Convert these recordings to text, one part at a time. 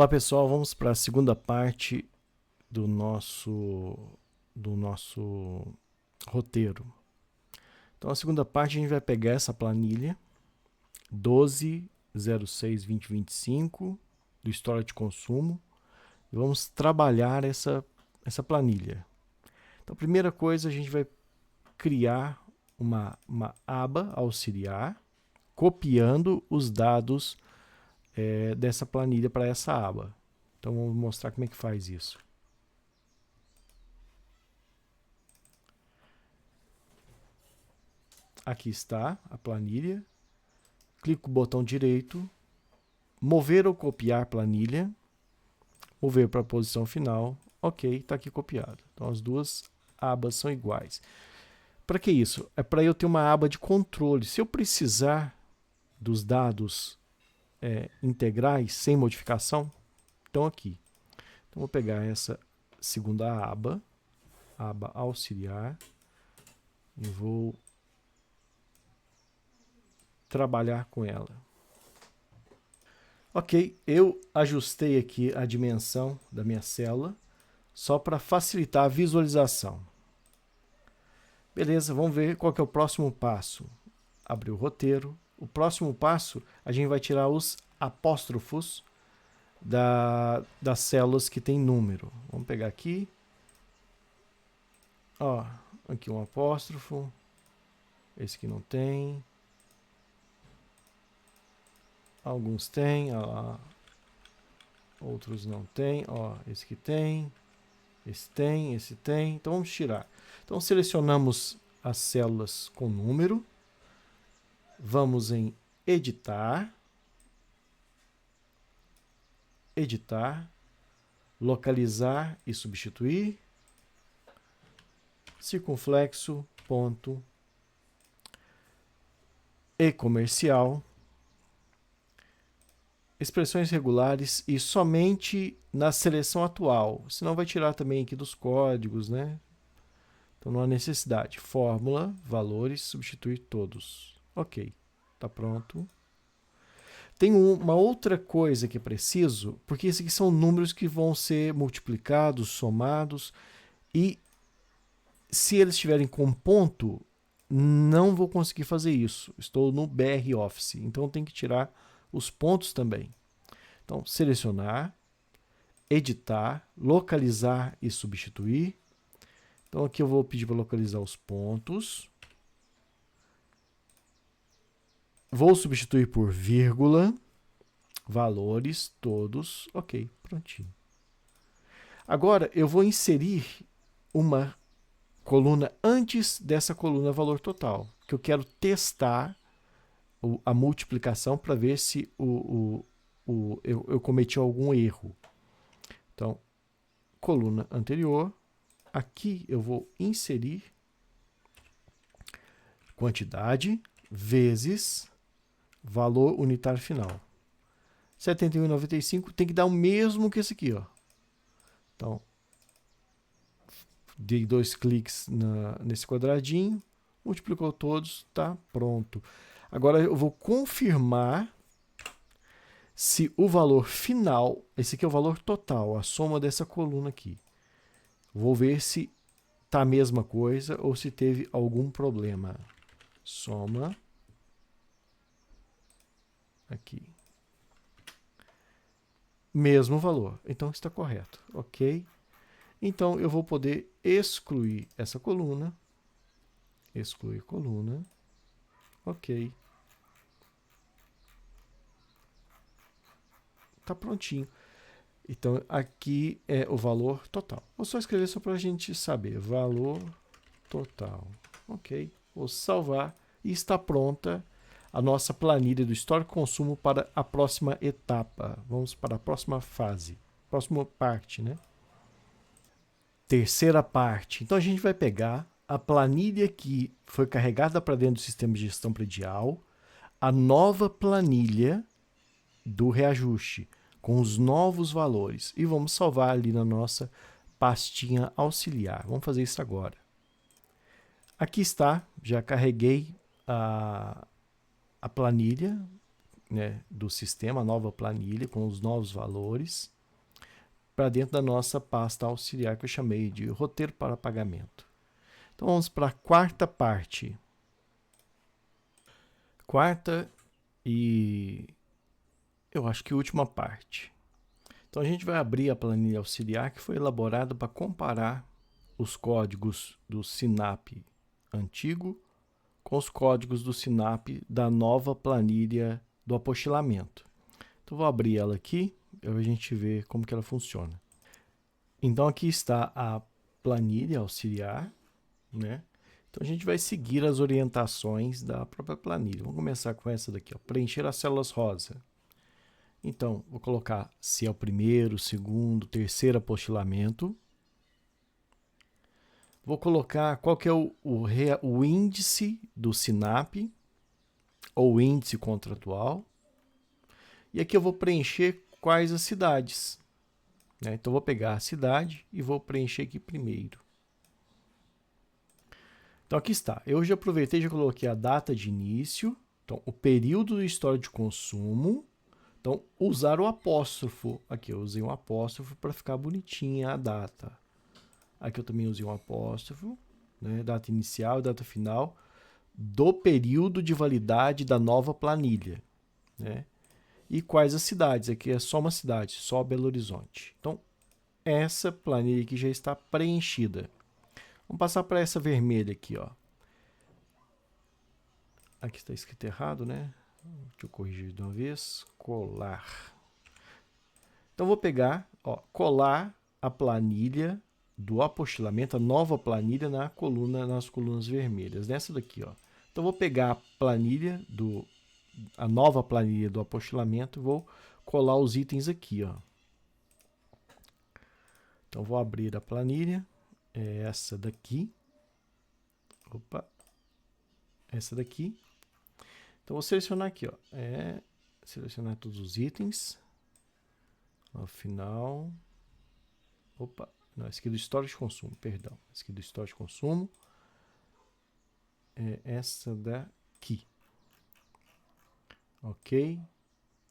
Olá pessoal, vamos para a segunda parte do nosso roteiro. Então a segunda parte a gente vai pegar essa planilha 12.06.2025 do história de consumo e vamos trabalhar essa planilha. Então a primeira coisa a gente vai criar uma aba auxiliar copiando os dados dessa planilha para essa aba. Então vamos mostrar como é que faz isso. Aqui está a planilha. Clico no botão direito, mover ou copiar planilha, mover para a posição final. Ok, está aqui copiado. Então as duas abas são iguais. Para que isso? É para eu ter uma aba de controle. Se eu precisar dos dados integrais sem modificação, estão aqui. Então vou pegar essa segunda aba auxiliar, e vou trabalhar com ela. Ok, eu ajustei aqui a dimensão da minha célula, só para facilitar a visualização. Beleza, vamos ver qual que é o próximo passo. Abrir o roteiro. O próximo passo, a gente vai tirar os apóstrofos das células que tem número. Vamos pegar aqui. Ó, aqui um apóstrofo. Esse que não tem. Alguns têm, ó, outros não têm. Ó, esse que tem. Esse tem, esse tem. Então vamos tirar. Então selecionamos as células com número. Vamos em editar. Editar. Localizar e substituir. Circunflexo, ponto. E comercial. Expressões regulares e somente na seleção atual. Senão vai tirar também aqui dos códigos, né? Então não há necessidade. Fórmula, valores, substituir todos. Ok, está pronto. Tem uma outra coisa que é preciso, porque esses aqui são números que vão ser multiplicados, somados, e se eles estiverem com ponto, não vou conseguir fazer isso. Estou no BR Office, então tem que tirar os pontos também. Então, selecionar, editar, localizar e substituir. Então, aqui eu vou pedir para localizar os pontos. Vou substituir por vírgula, valores, todos. Ok, prontinho. Agora, eu vou inserir uma coluna antes dessa coluna valor total, que eu quero testar a multiplicação para ver se eu cometi algum erro. Então, coluna anterior, aqui eu vou inserir quantidade vezes valor unitário final. 71,95 tem que dar o mesmo que esse aqui, ó. Então, dei 2 cliques nesse quadradinho, multiplicou todos, tá pronto. Agora eu vou confirmar se o valor final, esse aqui é o valor total, a soma dessa coluna aqui. Vou ver se tá a mesma coisa ou se teve algum problema. Soma. Aqui. Mesmo valor. Então está correto. Ok? Então eu vou poder excluir essa coluna. Excluir coluna. Ok. Tá prontinho. Então aqui é o valor total. Vou só escrever só para a gente saber. Valor total. Ok. Vou salvar e está pronta a nossa planilha do histórico consumo para a próxima etapa. Vamos para a próxima fase. Próxima parte, né? Terceira parte. Então a gente vai pegar a planilha que foi carregada para dentro do sistema de gestão predial, a nova planilha do reajuste, com os novos valores. E vamos salvar ali na nossa pastinha auxiliar. Vamos fazer isso agora. Aqui está, já carreguei a planilha né, do sistema, a nova planilha com os novos valores, para dentro da nossa pasta auxiliar que eu chamei de roteiro para pagamento. Então vamos para a quarta parte. Quarta e eu acho que última parte. Então a gente vai abrir a planilha auxiliar que foi elaborada para comparar os códigos do SINAP antigo com os códigos do SINAP da nova planilha do apostilamento. Então vou abrir ela aqui para a gente ver como que ela funciona. Então aqui está a planilha auxiliar, né? Então a gente vai seguir as orientações da própria planilha. Vamos começar com essa daqui, ó, preencher as células rosa. Então, vou colocar se é o primeiro, segundo, terceiro apostilamento. Vou colocar qual que é o índice do SINAP, ou índice contratual. E aqui eu vou preencher quais as cidades, né? Então, vou pegar a cidade e vou preencher aqui primeiro. Então, aqui está. Eu já aproveitei e já coloquei a data de início, então, o período do histórico de consumo. Então, usar o apóstrofo. Aqui eu usei um apóstrofo para ficar bonitinha a data. Aqui eu também usei um apóstrofo, né? Data inicial e data final do período de validade da nova planilha, né? E quais as cidades? Aqui é só uma cidade, só Belo Horizonte. Então, essa planilha aqui já está preenchida. Vamos passar para essa vermelha aqui, ó. Aqui está escrito errado, né? Deixa eu corrigir de uma vez. Colar. Então, vou pegar, ó, colar a planilha do apostilamento, a nova planilha nas colunas vermelhas. Nessa daqui, ó. Então, vou pegar a planilha a nova planilha do apostilamento e vou colar os itens aqui, ó. Então, vou abrir a planilha. É essa daqui. Opa. Essa daqui. Então, vou selecionar aqui, ó. Selecionar todos os itens. Ao final. Opa, não, esse aqui é do histórico de consumo, perdão. Esse aqui é do histórico de consumo. É essa daqui. Ok.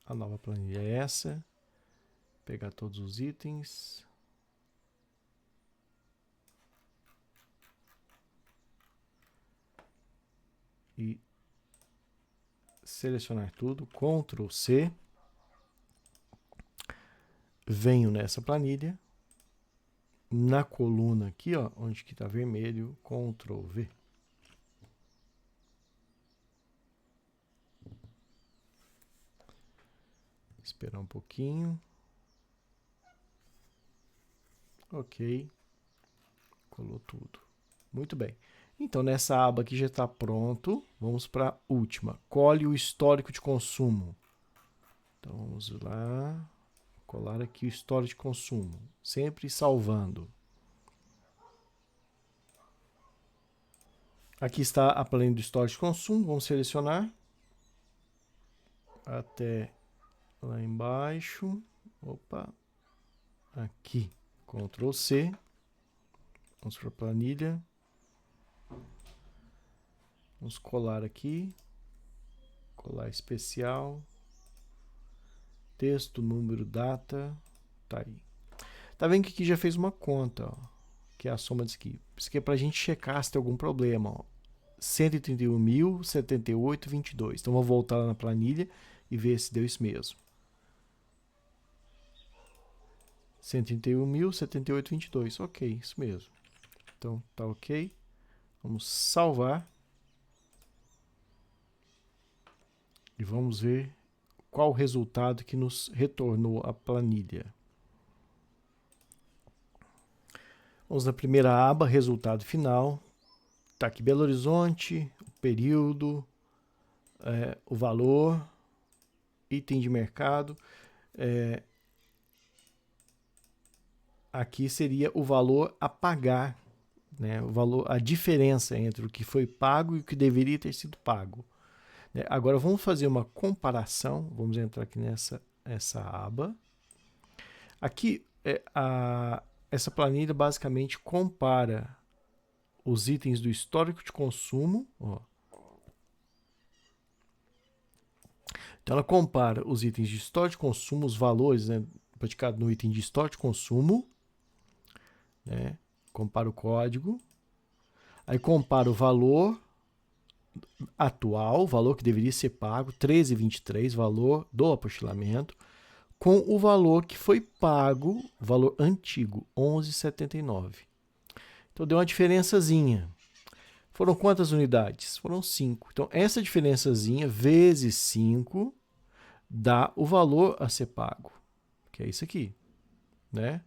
A nova planilha é essa. Pegar todos os itens. E selecionar tudo, Ctrl C, venho nessa planilha, na coluna aqui, ó, onde que está vermelho, Ctrl V. Esperar um pouquinho. Ok, colou tudo. Muito bem. Então, nessa aba aqui já está pronto. Vamos para a última. Colhe o histórico de consumo. Então, vamos lá. Colar aqui o histórico de consumo. Sempre salvando. Aqui está a planilha do histórico de consumo. Vamos selecionar. Até lá embaixo. Opa. Aqui. Ctrl C. Vamos para a planilha. Vamos colar aqui. Colar especial. Texto, número, data. Tá aí. Tá vendo que aqui já fez uma conta, ó, que é a soma disso aqui. Isso aqui é para a gente checar se tem algum problema. Ó. 131.078,22. Então, vou voltar lá na planilha e ver se deu isso mesmo. 131.078,22. Ok, isso mesmo. Então, tá ok. Vamos salvar. E vamos ver qual o resultado que nos retornou a planilha. Vamos na primeira aba, resultado final. Está aqui Belo Horizonte, o período, o valor, item de mercado. Aqui seria o valor a pagar, né? O valor, a diferença entre o que foi pago e o que deveria ter sido pago. Agora vamos fazer uma comparação. Vamos entrar aqui nessa aba. Aqui essa planilha basicamente compara os itens do histórico de consumo. Ó. Então, ela compara os itens de história de consumo, os valores, né, praticados no item de história de consumo, né, compara o código, aí compara o valor atual, o valor que deveria ser pago, 13,23, valor do apostilamento, com o valor que foi pago, o valor antigo, 11,79. Então, deu uma diferençazinha. Foram quantas unidades? Foram 5. Então, essa diferençazinha vezes 5 dá o valor a ser pago, que é isso aqui, né?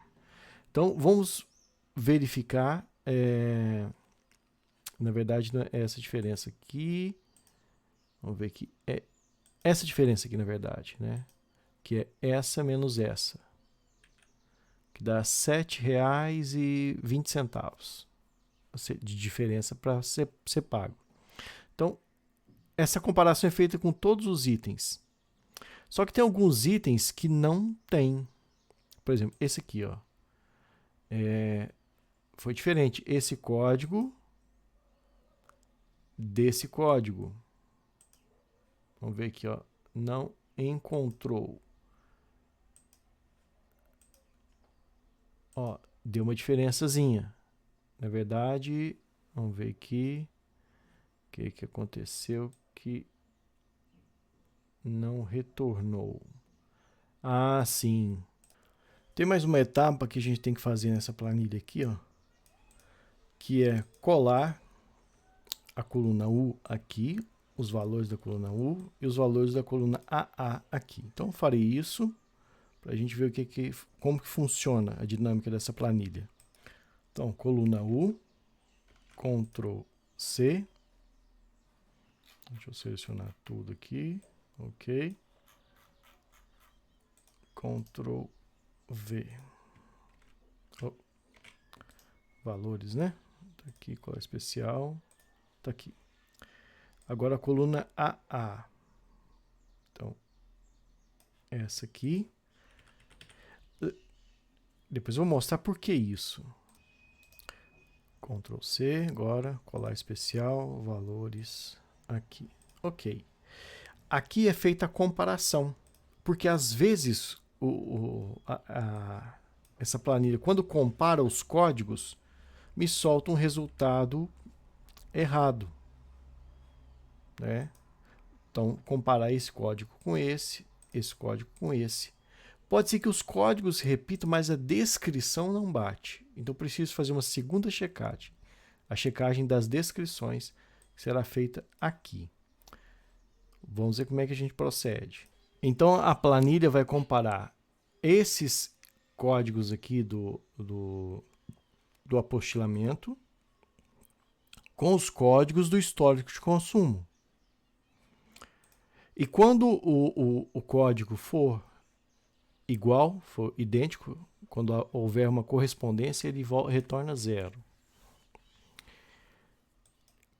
Então, vamos verificar, na verdade, não é essa diferença aqui, vamos ver aqui, é essa diferença aqui, na verdade, né? Que é essa menos essa, que dá R$ 7,20 de diferença para ser pago. Então, essa comparação é feita com todos os itens. Só que tem alguns itens que não tem. Por exemplo, esse aqui, ó. Foi diferente. Esse código desse código. Vamos ver aqui, ó. Não encontrou. Ó, deu uma diferençazinha. Na verdade, vamos ver aqui. O que aconteceu que não retornou. Ah, sim. Tem mais uma etapa que a gente tem que fazer nessa planilha aqui, ó, que é colar a coluna U aqui, os valores da coluna U e os valores da coluna AA aqui. Então, eu farei isso para a gente ver como que funciona a dinâmica dessa planilha. Então, coluna U, Ctrl C. Deixa eu selecionar tudo aqui. Ok. Ctrl V. Oh. Valores, né? Tá aqui, qual é especial? Tá aqui. Agora a coluna AA. Então, essa aqui. Depois eu vou mostrar por que isso. Ctrl C, agora, colar especial, valores aqui. Ok. Aqui é feita a comparação, porque às vezes essa planilha, quando compara os códigos, me solta um resultado errado, né? Então, comparar esse código com esse código com esse. Pode ser que os códigos se repitam, mas a descrição não bate. Então, preciso fazer uma segunda checagem. A checagem das descrições será feita aqui. Vamos ver como é que a gente procede. Então, a planilha vai comparar esses códigos aqui do apostilamento com os códigos do histórico de consumo. E quando o código for igual, for idêntico, quando houver uma correspondência, ele retorna 0.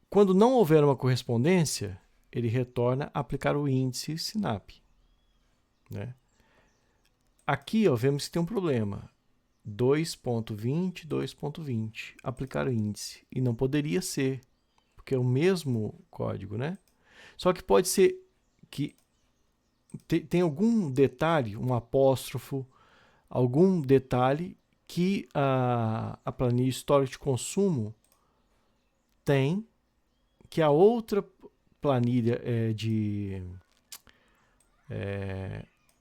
Quando não houver uma correspondência, ele retorna aplicar o índice SNAP, né? Aqui, ó, vemos que tem um problema. 2.20, 2.20. Aplicar o índice. E não poderia ser, porque é o mesmo código, né? Só que pode ser que tem algum detalhe, um apóstrofo, algum detalhe que a planilha histórica de consumo tem, que a outra planilha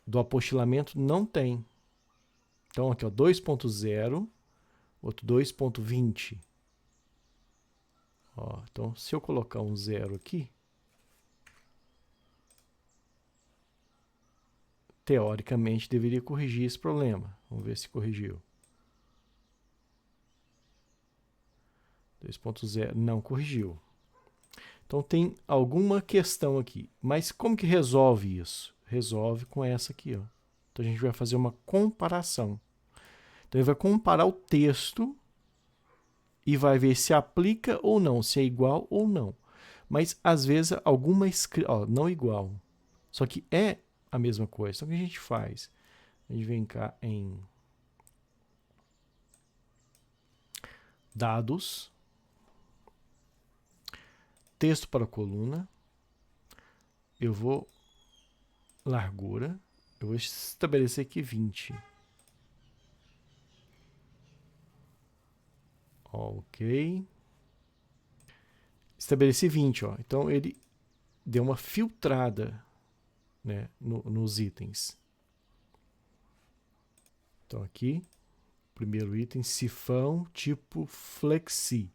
do apostilamento não tem. Então, aqui, 2.0, outro 2.20. Então, se eu colocar um 0 aqui, teoricamente deveria corrigir esse problema. Vamos ver se corrigiu. 2.0 não corrigiu. Então, tem alguma questão aqui. Mas como que resolve isso? Resolve com essa aqui, ó. Então, a gente vai fazer uma comparação. Então, ele vai comparar o texto e vai ver se aplica ou não, se é igual ou não. Mas, às vezes, alguma não igual. Só que é a mesma coisa. Então, o que a gente faz? A gente vem cá em dados, texto para a coluna. Eu vou largura, eu vou estabelecer aqui 20. Ok. Estabeleci 20, ó. Então ele deu uma filtrada, né, nos itens. Então aqui, primeiro item, sifão tipo flexi.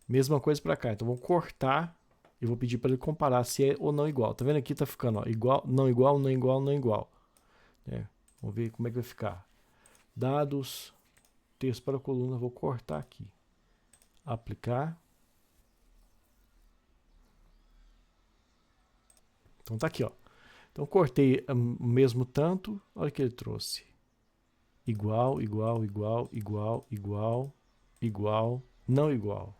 Mesma coisa para cá. Então vou cortar e vou pedir para ele comparar se é ou não igual. Tá vendo aqui? Tá ficando, ó, igual, não igual, não igual, não igual. Vamos ver como é que vai ficar. Dados, texto para a coluna, vou cortar aqui. Aplicar. Então tá aqui, ó. Então cortei o mesmo tanto, olha o que ele trouxe. Igual, igual, igual, igual, igual, igual, não igual.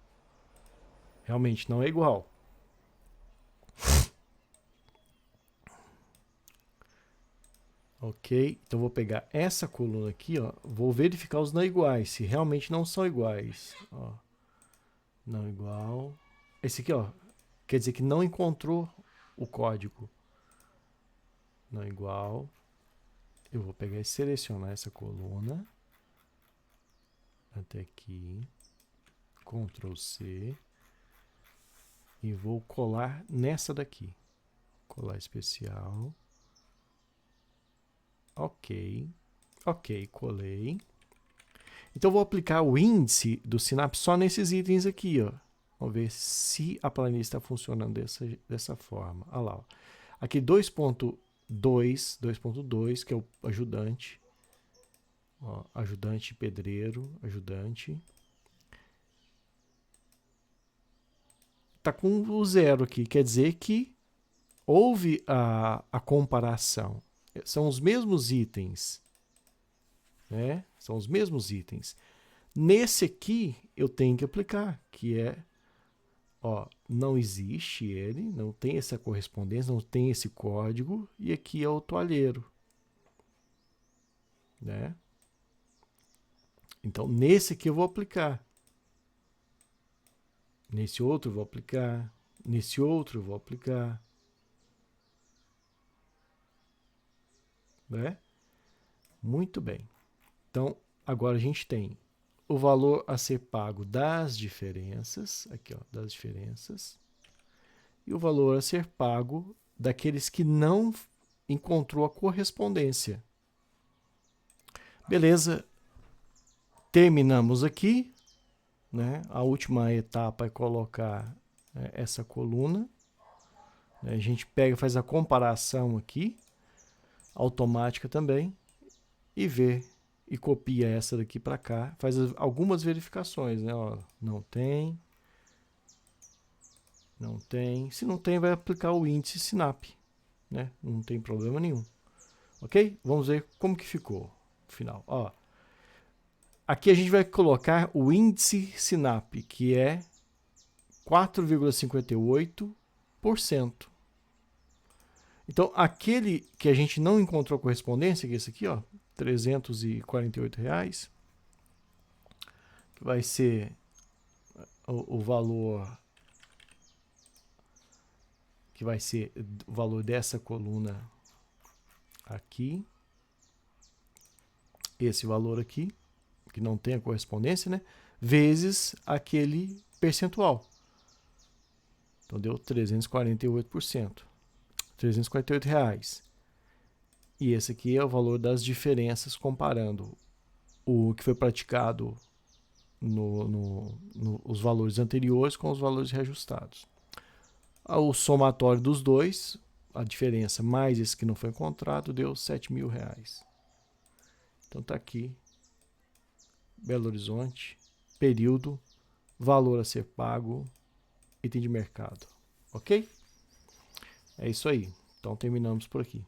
Realmente não é igual. Ok, então vou pegar essa coluna aqui, ó, vou verificar os não iguais, se realmente não são iguais. Ó, não igual. Esse aqui, ó, quer dizer que não encontrou o código. Não igual. Eu vou pegar e selecionar essa coluna. Até aqui. Ctrl C. E vou colar nessa daqui. Colar especial. Ok. Ok, colei. Então, vou aplicar o índice do Synapse só nesses itens aqui, ó. Vamos ver se a planilha está funcionando dessa forma. Olha lá, ó. Aqui 2.2, que é o ajudante. Ó, ajudante pedreiro, ajudante. Tá com o 0 aqui, quer dizer que houve a comparação. São os mesmos itens, né? São os mesmos itens. Nesse aqui, eu tenho que aplicar, que é, ó, não existe ele, não tem essa correspondência, não tem esse código, e aqui é o toalheiro, né? Então, nesse aqui eu vou aplicar. Nesse outro eu vou aplicar. Nesse outro eu vou aplicar. Né? Muito bem. Então, agora a gente tem o valor a ser pago das diferenças, aqui, ó, das diferenças, e o valor a ser pago daqueles que não encontrou a correspondência. Beleza, terminamos aqui, né? A última etapa é colocar essa coluna. A gente pega, faz a comparação aqui, automática também, e vê e copia essa daqui para cá, faz algumas verificações, né? Ó, não tem, não tem. Se não tem, vai aplicar o índice SNAP, né? Não tem problema nenhum. Ok? Vamos ver como que ficou no final. Ó, aqui a gente vai colocar o índice SNAP, que é 4,58%. Então, aquele que a gente não encontrou correspondência, que é esse aqui, ó, R$348, que vai ser o valor que vai ser o valor dessa coluna aqui, esse valor aqui, que não tem a correspondência, né? Vezes aquele percentual. Então deu 348%. R$348. E esse aqui é o valor das diferenças comparando o que foi praticado os valores anteriores com os valores reajustados. O somatório dos dois, a diferença mais esse que não foi encontrado, deu R$7.000. Então tá aqui, Belo Horizonte, período, valor a ser pago, item de mercado. Ok? É isso aí. Então terminamos por aqui.